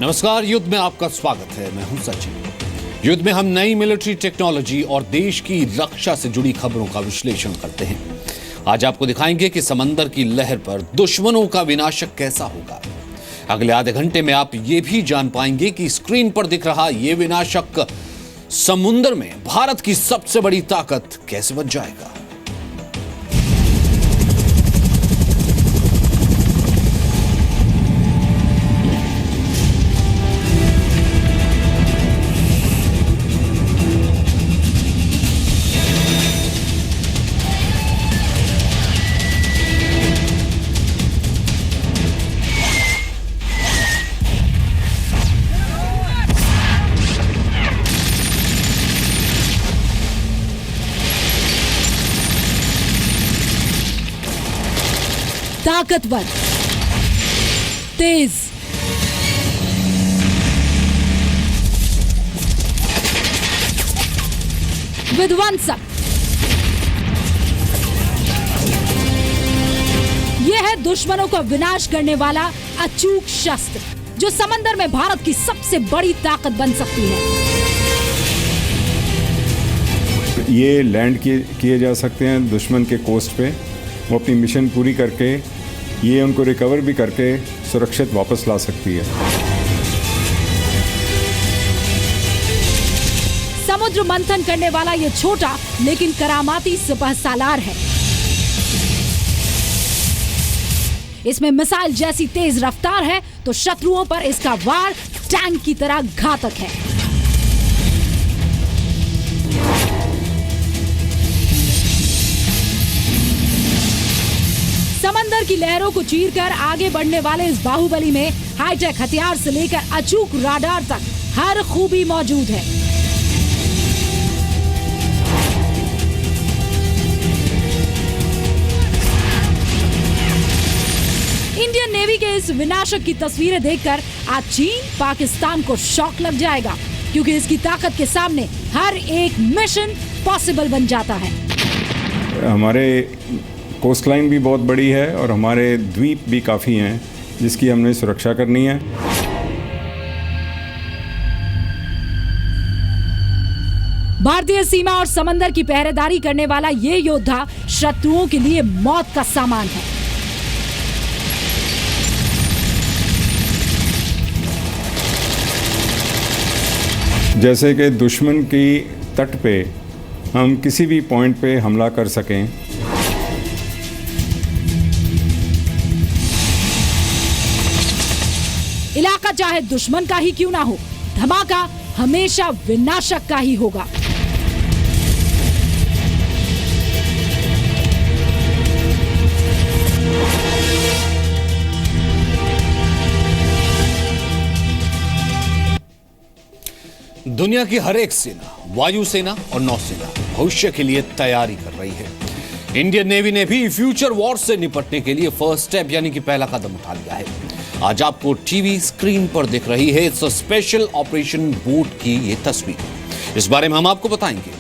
नमस्कार, युद्ध में आपका स्वागत है। मैं हूं सचिन। युद्ध में हम नई मिलिट्री टेक्नोलॉजी और देश की रक्षा से जुड़ी खबरों का विश्लेषण करते हैं। आज आपको दिखाएंगे कि समंदर की लहर पर दुश्मनों का विनाशक कैसा होगा। अगले आधे घंटे में आप ये भी जान पाएंगे कि स्क्रीन पर दिख रहा ये विनाशक समुद्र में भारत की सबसे बड़ी ताकत कैसे बन जाएगा। ताकतवर, तेज, विध्वंसक, यह है दुश्मनों को विनाश करने वाला अचूक शस्त्र जो समंदर में भारत की सबसे बड़ी ताकत बन सकती है। ये लैंड किए जा सकते हैं दुश्मन के कोस्ट पे। वो अपनी मिशन पूरी करके ये उनको रिकवर भी करके सुरक्षित वापस ला सकती है। समुद्र मंथन करने वाला ये छोटा लेकिन करामाती सिपह सालार है। इसमें मिसाइल जैसी तेज रफ्तार है तो शत्रुओं पर इसका वार टैंक की तरह घातक है। समंदर की लहरों को चीरकर आगे बढ़ने वाले इस बाहुबली में हाईटेक हथियार से लेकर अचूक राडार तक हर खूबी मौजूद है। इंडियन नेवी के इस विनाशक की तस्वीरें देखकर आज चीन पाकिस्तान को शॉक लग जाएगा, क्योंकि इसकी ताकत के सामने हर एक मिशन पॉसिबल बन जाता है। हमारे कोस्ट लाइन भी बहुत बड़ी है और हमारे द्वीप भी काफ़ी हैं जिसकी हमने सुरक्षा करनी है। भारतीय सीमा और समंदर की पहरेदारी करने वाला ये योद्धा शत्रुओं के लिए मौत का सामान है। जैसे कि दुश्मन की तट पे हम किसी भी पॉइंट पे हमला कर सकें। इलाका चाहे दुश्मन का ही क्यों ना हो, धमाका हमेशा विनाशक का ही होगा। दुनिया की हर एक सेना, वायुसेना और नौसेना भविष्य के लिए तैयारी कर रही है। इंडियन नेवी ने भी फ्यूचर वॉर से निपटने के लिए फर्स्ट स्टेप यानी कि पहला कदम उठा लिया है। आज आपको टीवी स्क्रीन पर दिख रही है इस स्पेशल ऑपरेशन बोट की ये तस्वीर। इस बारे में हम आपको बताएंगे।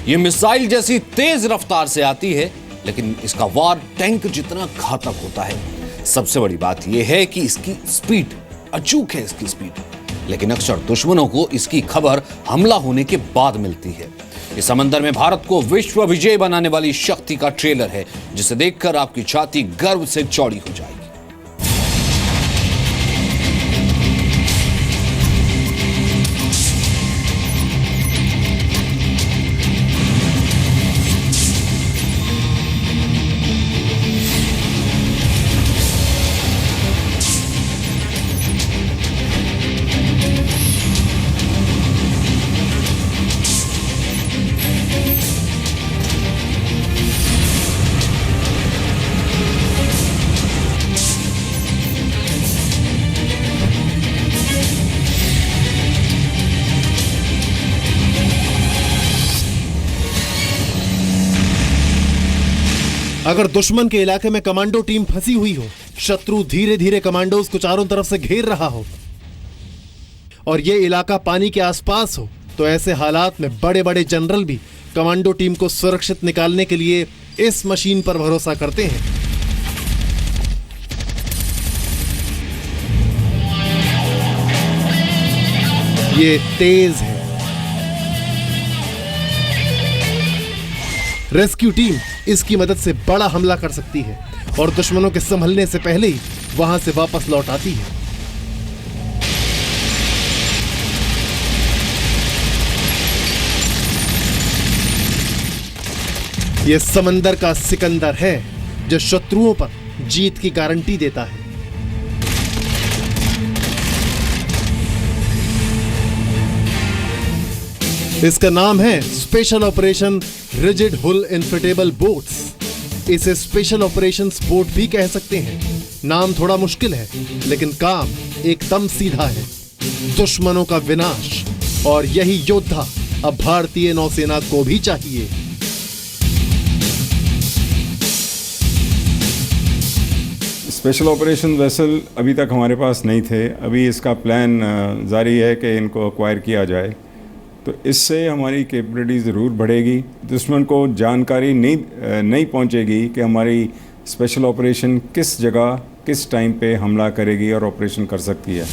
ये मिसाइल जैसी तेज रफ्तार से आती है, लेकिन इसका वार टैंक जितना घातक होता है। सबसे बड़ी बात यह है कि इसकी स्पीड अचूक है। इसकी स्पीड लेकिन अक्सर दुश्मनों को इसकी खबर हमला होने के बाद मिलती है। इस समंदर में भारत को विश्व विजय बनाने वाली शक्ति का ट्रेलर है, जिसे देखकर आपकी छाती गर्व से चौड़ी हो जाएगी। अगर दुश्मन के इलाके में कमांडो टीम फंसी हुई हो, शत्रु धीरे धीरे कमांडोज को चारों तरफ से घेर रहा हो और ये इलाका पानी के आसपास हो, तो ऐसे हालात में बड़े बड़े जनरल भी कमांडो टीम को सुरक्षित निकालने के लिए इस मशीन पर भरोसा करते हैं। ये तेज है। रेस्क्यू टीम इसकी मदद से बड़ा हमला कर सकती है और दुश्मनों के संभलने से पहले ही वहां से वापस लौट आती है। यह समंदर का सिकंदर है जो शत्रुओं पर जीत की गारंटी देता है। इसका नाम है स्पेशल ऑपरेशन रिजिड हुल इन्फिटेबल बोट्स। इसे स्पेशल ऑपरेशंस बोट भी कह सकते हैं। नाम थोड़ा मुश्किल है लेकिन काम एकदम सीधा है, दुश्मनों का विनाश। और यही योद्धा अब भारतीय नौसेना को भी चाहिए। स्पेशल ऑपरेशन वेसल अभी तक हमारे पास नहीं थे। अभी इसका प्लान जारी है कि इनको एक्वायर किया जाए, तो इससे हमारी कैपेबिलिटी ज़रूर बढ़ेगी। दुश्मन को जानकारी नहीं पहुंचेगी कि हमारी स्पेशल ऑपरेशन किस जगह किस टाइम पे हमला करेगी और ऑपरेशन कर सकती है।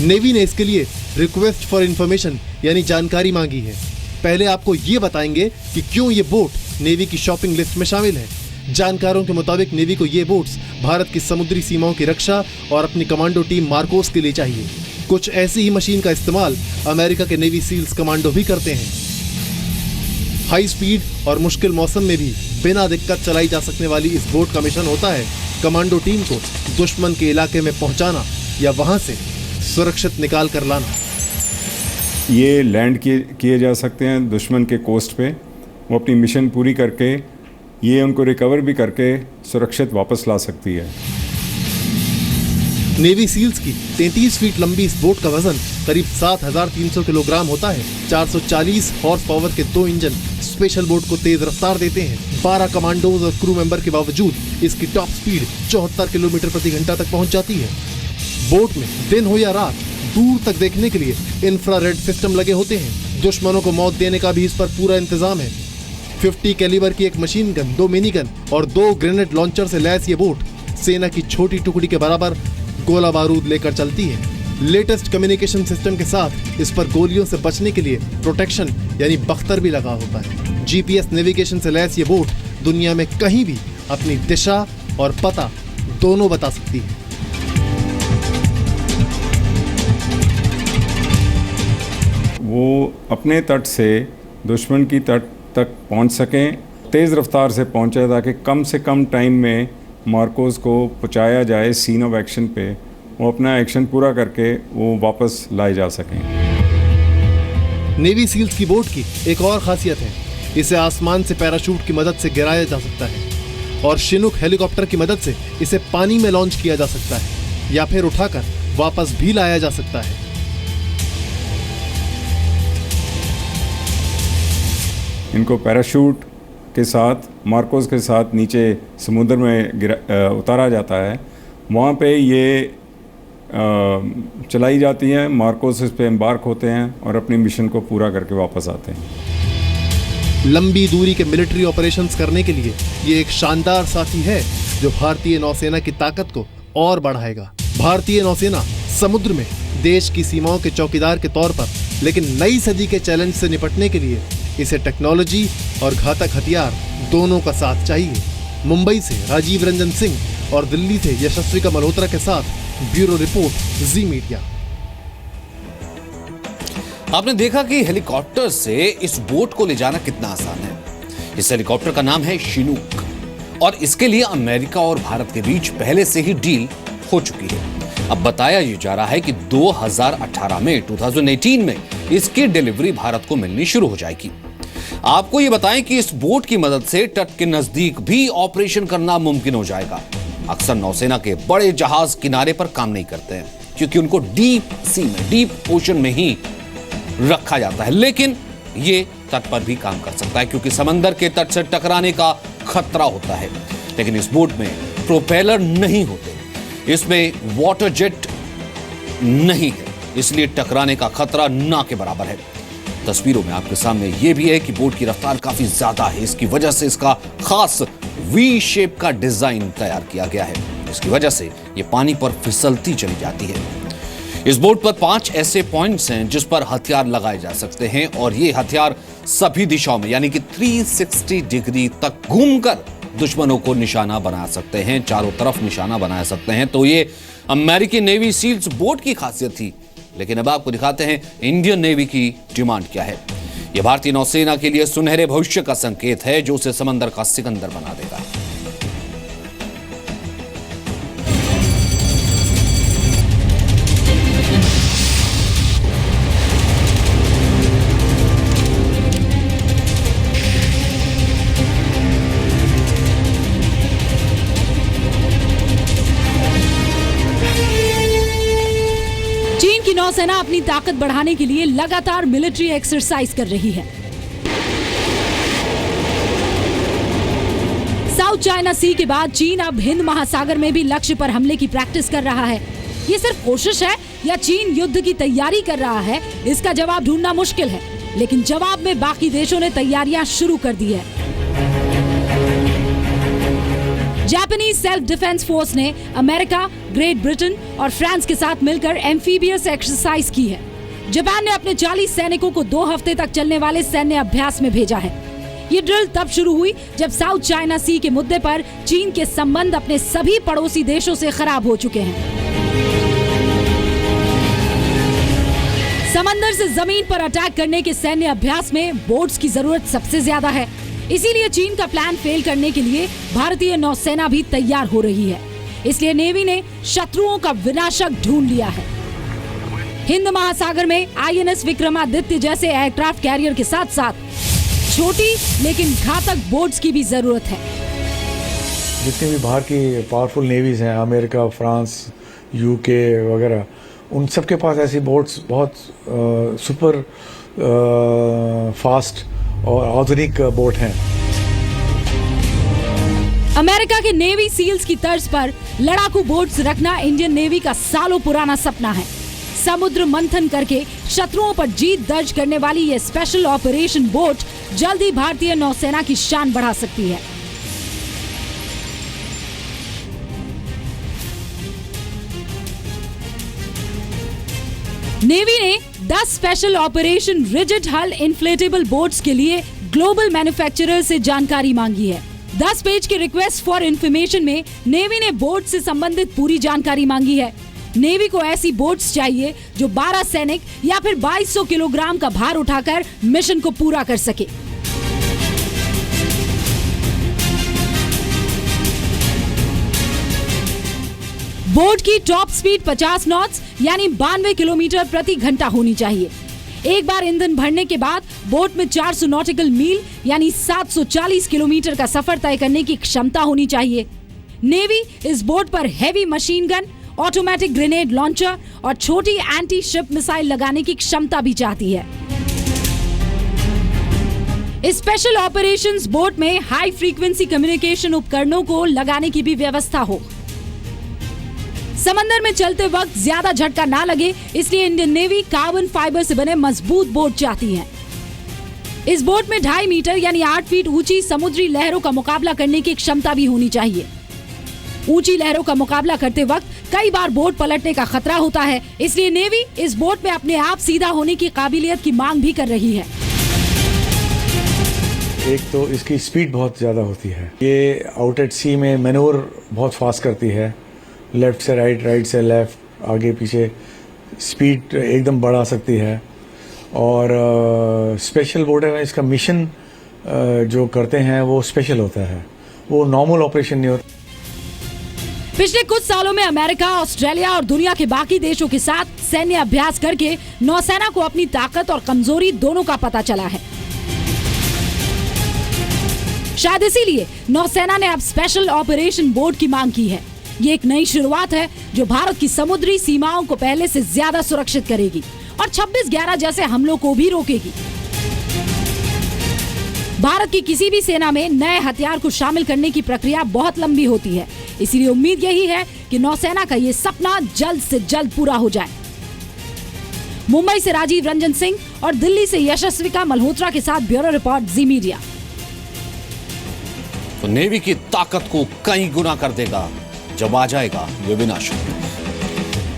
नेवी ने इसके लिए रिक्वेस्ट फॉर इंफॉर्मेशन यानी जानकारी मांगी है। पहले आपको ये बताएंगे कि क्यों ये बोट नेवी की शॉपिंग लिस्ट में शामिल है। जानकारों के मुताबिक नेवी को ये बोट्स भारत की समुद्री सीमाओं की रक्षा और अपनी कमांडो टीम मार्कोस के लिए चाहिए। कुछ ऐसी ही मशीन का इस्तेमाल अमेरिका के नेवी सील्स कमांडो भी करते हैं। हाई स्पीड और मुश्किल मौसम में भी बिना दिक्कत चलाई जा सकने वाली इस बोट का मिशन होता है कमांडो टीम को दुश्मन के इलाके में पहुंचाना या वहां से सुरक्षित निकाल कर लाना। ये लैंड किए जा सकते हैं दुश्मन के कोस्ट पे। वो अपनी मिशन पूरी करके ये उनको रिकवर भी करके सुरक्षित वापस ला सकती है। नेवी सील्स की 33 फीट लंबी इस बोट का वजन करीब 7,300 किलोग्राम होता है। 440 हॉर्स पावर के 2 इंजन स्पेशल बोट को तेज रफ्तार देते हैं। 12 कमांडोज और क्रू मेंबर के बावजूद इसकी टॉप स्पीड 74 किलोमीटर प्रति घंटा तक पहुंच जाती है। बोट में दिन हो या रात दूर तक देखने के लिए इंफ्रारेड सिस्टम लगे होते हैं। दुश्मनों को मौत देने का भी इस पर पूरा इंतजाम है। 50 कैलिबर की एक मशीन गन, 2 मिनी गन और 2 ग्रेनेड लॉन्चर से लैस ये बोट सेना की छोटी टुकड़ी के बराबर गोला बारूद लेकर चलती है। लेटेस्ट कम्युनिकेशन सिस्टम के साथ इस पर गोलियों से बचने के लिए प्रोटेक्शन यानी बख्तर भी लगा होता है। जीपीएस नेविगेशन से लैस ये बोट दुनिया में कहीं भी अपनी दिशा और पता दोनों बता सकती है। वो अपने तट से दुश्मन की तट तक पहुंच सकें, तेज़ रफ्तार से पहुंचे ताकि कम से कम टाइम में मार्कोस को पहुंचाया जाए सीन ऑफ एक्शन पे। वो अपना एक्शन पूरा करके वो वापस लाए जा सकें। नेवी सील्स की बोट की एक और खासियत है, इसे आसमान से पैराशूट की मदद से गिराया जा सकता है और शिनुक हेलीकॉप्टर की मदद से इसे पानी में लॉन्च किया जा सकता है या फिर उठाकर वापस भी लाया जा सकता है। इनको पैराशूट के साथ मार्कोस के साथ नीचे समुद्र में उतारा जाता है। वहाँ पे ये चलाई जाती हैं। मार्कोस इस पे एम्बार्क होते हैं और अपनी मिशन को पूरा करके वापस आते हैं। लंबी दूरी के मिलिट्री ऑपरेशंस करने के लिए ये एक शानदार साथी है जो भारतीय नौसेना की ताकत को और बढ़ाएगा। भारतीय नौसेना समुद्र में देश की सीमाओं के चौकीदार के तौर पर, लेकिन नई सदी के चैलेंज से निपटने के लिए इसे टेक्नोलॉजी और घातक हथियार दोनों का साथ चाहिए। मुंबई से राजीव रंजन सिंह और दिल्ली से यशस्वी मल्होत्रा के साथ ब्यूरो रिपोर्ट जी मीडिया। आपने देखा कि हेलीकॉप्टर से इस बोट को ले जाना कितना आसान है। इस हेलीकॉप्टर का नाम है शिनूक और इसके लिए अमेरिका और भारत के बीच पहले से ही डील हो चुकी है। अब बताया ये जा रहा है कि 2018 में इसकी डिलीवरी भारत को मिलनी शुरू हो जाएगी। आपको ये बताएं कि इस बोट की मदद से तट के नजदीक भी ऑपरेशन करना मुमकिन हो जाएगा। अक्सर नौसेना के बड़े जहाज किनारे पर काम नहीं करते हैं क्योंकि उनको डीप सी में, डीप ओशन में ही रखा जाता है, लेकिन ये तट पर भी काम कर सकता है क्योंकि समंदर के तट से टकराने का खतरा होता है। लेकिन इस बोट में प्रोपेलर नहीं होते, इसमें वाटर जेट नहीं है, इसलिए टकराने का खतरा ना के बराबर है। तस्वीरों में आपके सामने यह भी है कि बोट की रफ्तार काफी ज्यादा है। इसकी वजह से इसका खास वी शेप का डिजाइन तैयार किया गया है। इसकी वजह से यह पानी पर फिसलती चली जाती है। इस बोट पर 5 ऐसे पॉइंट्स हैं जिस पर हथियार लगाए जा सकते हैं और ये हथियार सभी दिशाओं में यानी कि 360 डिग्री तक घूमकर दुश्मनों को निशाना बना सकते हैं, चारों तरफ निशाना बना सकते हैं। तो ये अमेरिकी नेवी सील्स बोट की खासियत थी। लेकिन अब आपको दिखाते हैं इंडियन नेवी की डिमांड क्या है। यह भारतीय नौसेना के लिए सुनहरे भविष्य का संकेत है जो उसे समंदर का सिकंदर बना देगा। चीन की नौसेना अपनी ताकत बढ़ाने के लिए लगातार मिलिट्री एक्सरसाइज कर रही है। साउथ चाइना सी के बाद चीन अब हिंद महासागर में भी लक्ष्य पर हमले की प्रैक्टिस कर रहा है। ये सिर्फ कोशिश है या चीन युद्ध की तैयारी कर रहा है, इसका जवाब ढूंढना मुश्किल है। लेकिन जवाब में बाकी देशों ने तैयारियां शुरू कर दी है। जापानीज सेल्फ डिफेंस फोर्स ने अमेरिका, ग्रेट ब्रिटेन और फ्रांस के साथ मिलकर एम्फीबियस एक्सरसाइज की है। जापान ने अपने 40 सैनिकों को 2 हफ्ते तक चलने वाले सैन्य अभ्यास में भेजा है। ये ड्रिल तब शुरू हुई जब साउथ चाइना सी के मुद्दे पर चीन के संबंध अपने सभी पड़ोसी देशों से खराब हो चुके हैं। समंदर से जमीन पर अटैक करने के सैन्य अभ्यास में बोट्स की जरूरत सबसे ज्यादा है। इसीलिए चीन का प्लान फेल करने के लिए भारतीय नौसेना भी तैयार हो रही है। इसलिए नेवी ने शत्रुओं का विनाशक ढूंढ लिया है। हिंद महासागर में आईएनएस विक्रमादित्य जैसे एयरक्राफ्ट कैरियर के साथ साथ छोटी लेकिन घातक बोट्स की भी जरूरत है। जितनी भी बाहर की पावरफुल नेवीज हैं, अमेरिका, फ्रांस, यूके वगैरह, उन सब के पास ऐसी बोट्स बहुत सुपर फास्ट और आधुनिक बोट हैं। अमेरिका के नेवी सील्स की तर्ज पर लड़ाकू बोट्स रखना इंडियन नेवी का सालों पुराना सपना है। समुद्र मंथन करके शत्रुओं पर जीत दर्ज करने वाली ये स्पेशल ऑपरेशन बोट जल्द ही भारतीय नौसेना की शान बढ़ा सकती है। नेवी ने 10 स्पेशल ऑपरेशन रिजिड हल इन्फ्लेटेबल बोट्स के लिए ग्लोबल मैन्युफैक्चरर से जानकारी मांगी है। 10 पेज की रिक्वेस्ट फॉर इंफॉर्मेशन में नेवी ने बोट से संबंधित पूरी जानकारी मांगी है। नेवी को ऐसी बोट्स चाहिए जो 12 सैनिक या फिर 2200 किलोग्राम का भार उठाकर मिशन को पूरा कर सके। बोट की टॉप स्पीड 50 नॉट्स यानी 92 किलोमीटर प्रति घंटा होनी चाहिए। एक बार ईंधन भरने के बाद बोट में 400 नॉटिकल मील यानी 740 किलोमीटर का सफर तय करने की क्षमता होनी चाहिए। नेवी इस बोट पर heavy machine gun, automatic grenade launcher और छोटी एंटी शिप मिसाइल लगाने की क्षमता भी चाहती है। इस स्पेशल ऑपरेशंस बोट में हाई फ्रीक्वेंसी कम्युनिकेशन उपकरणों को लगाने की भी व्यवस्था हो। समंदर में चलते वक्त ज्यादा झटका ना लगे, इसलिए इंडियन नेवी कार्बन फाइबर से बने मजबूत बोट चाहती है। इस बोट में 2.5 मीटर यानी 8 फीट ऊंची समुद्री लहरों का मुकाबला करने की क्षमता भी होनी चाहिए। ऊंची लहरों का मुकाबला करते वक्त कई बार बोट पलटने का खतरा होता है, इसलिए नेवी इस बोट में अपने आप सीधा होने की काबिलियत की मांग भी कर रही है। एक तो इसकी स्पीड बहुत ज़्यादा होती है। ये आउट एट सी में मैनूवर बहुत फास्ट करती है, लेफ्ट से राइट, राइट से लेफ्ट, आगे पीछे स्पीड एकदम बढ़ा सकती है। और स्पेशल बोट है, इसका मिशन जो करते हैं वो स्पेशल होता है, वो नॉर्मल ऑपरेशन नहीं होता। पिछले कुछ सालों में अमेरिका, ऑस्ट्रेलिया और दुनिया के बाकी देशों के साथ सैन्य अभ्यास करके नौसेना को अपनी ताकत और कमजोरी दोनों का पता चला है। शायद इसीलिए नौसेना ने अब स्पेशल ऑपरेशन बोट की मांग की है। ये एक नई शुरुआत है जो भारत की समुद्री सीमाओं को पहले से ज्यादा सुरक्षित करेगी और 26/11 जैसे हमलों को भी रोकेगी। भारत की किसी भी सेना में नए हथियार को शामिल करने की प्रक्रिया बहुत लंबी होती है, इसीलिए उम्मीद यही है कि नौसेना का ये सपना जल्द से जल्द पूरा हो जाए। मुंबई से राजीव रंजन सिंह और दिल्ली से यशस्विका मल्होत्रा के साथ ब्यूरो रिपोर्ट, जी मीडिया। तो नेवी की ताकत को कई गुना कर देगा जब आ जाएगा ये विनाशक।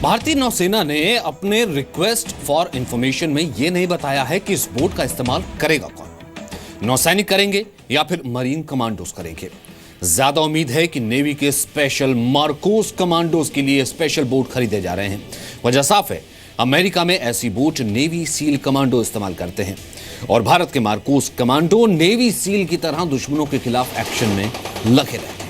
भारतीय नौसेना ने अपने रिक्वेस्ट फॉर इंफॉर्मेशन में यह नहीं बताया है कि इस बोट का इस्तेमाल करेगा कौन। नौसैनिक करेंगे या फिर मरीन कमांडोज करेंगे। ज्यादा उम्मीद है कि नेवी के स्पेशल मार्कोस कमांडोज के लिए स्पेशल बोट खरीदे जा रहे हैं। वजह साफ है, अमेरिका में ऐसी बोट नेवी सील कमांडो इस्तेमाल करते हैं और भारत के मार्कोस कमांडो नेवी सील की तरह दुश्मनों के खिलाफ एक्शन में लगे रहते हैं।